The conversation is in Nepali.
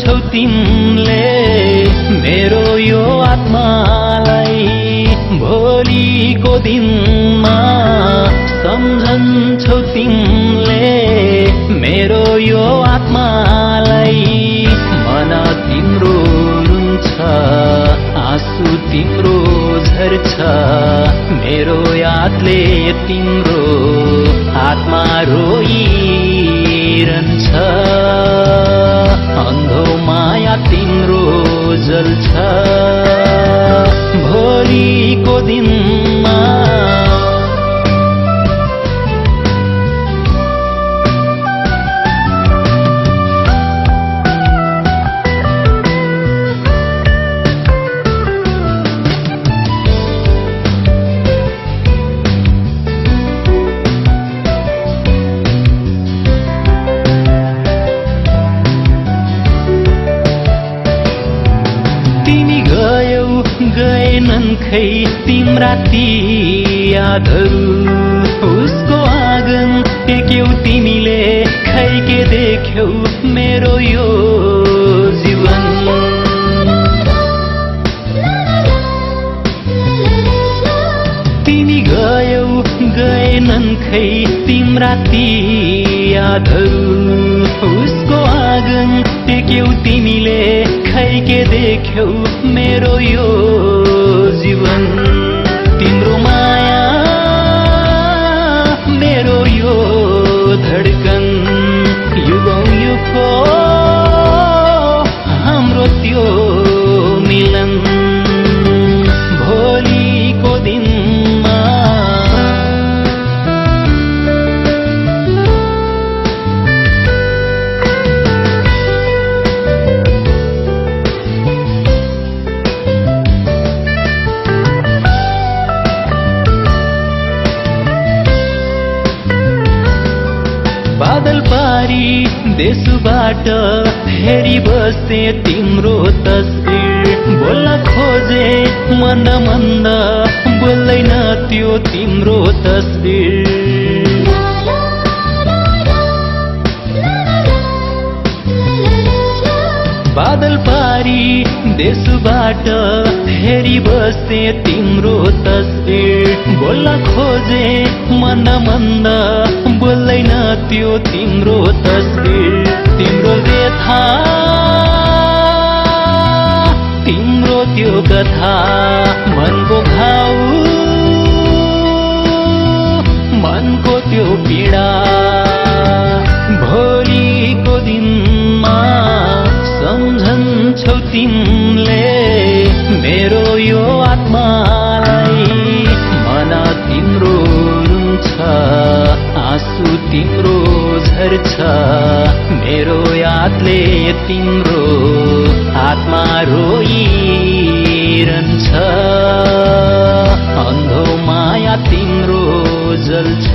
सम्झन्छौ तिमीले मेरो यो आत्मालाई भोलिको दिनमा सम्झन्छौ तिमीले मेरो यो आत्मालाई मन तिम्रो रुन्छ आँसु तिम्रो झर्छ मेरो यादले तिम्रो आत्मा रोइरहन्छ अन्धो माया तिम्रो जल्छ भोलिको दिनमा गएनन् खै तिम्रा ती यादहरू उसको आँगन टेक्यौ तिमीले खै के देख्यौ मेरो यो जीवन तिमी गएनन् खै तिम्रा ती यादहरू उसको आँगन टेक्यौ तिमीले खै के देख्यौ मेरो यो जीवन तिम्रो माया मेरो यो धडकन युगौं युगको हाम्रो त्यो मिलन भोलिको दिनमा बादल पारी देशबाट हेरी बसे तिम्रो तस्बिर बोल्न खोजे मन्द मन्द बोल्दैन त्यो तिम्रो तस्बिर बादल पारी देशबाट हेरी बसे तिम्रो तस्बिर बोल्न खोजे मन्द मन्द बोल्दैन त्यो तिम्रो तस्बिर तिम्रो व्यथा तिम्रो त्यो कथा मनको घाउ मनको त्यो पीडा भोलिको दिनमा सम्झन्छौ तिमीले मेरो यो आत्मालाई मन तिम्रो रुन्छ आँसु तिम्रो झर्छ मेरो यादले तिम्रो आत्मा रोइरहन्छ अन्धो माया तिम्रो जल्छ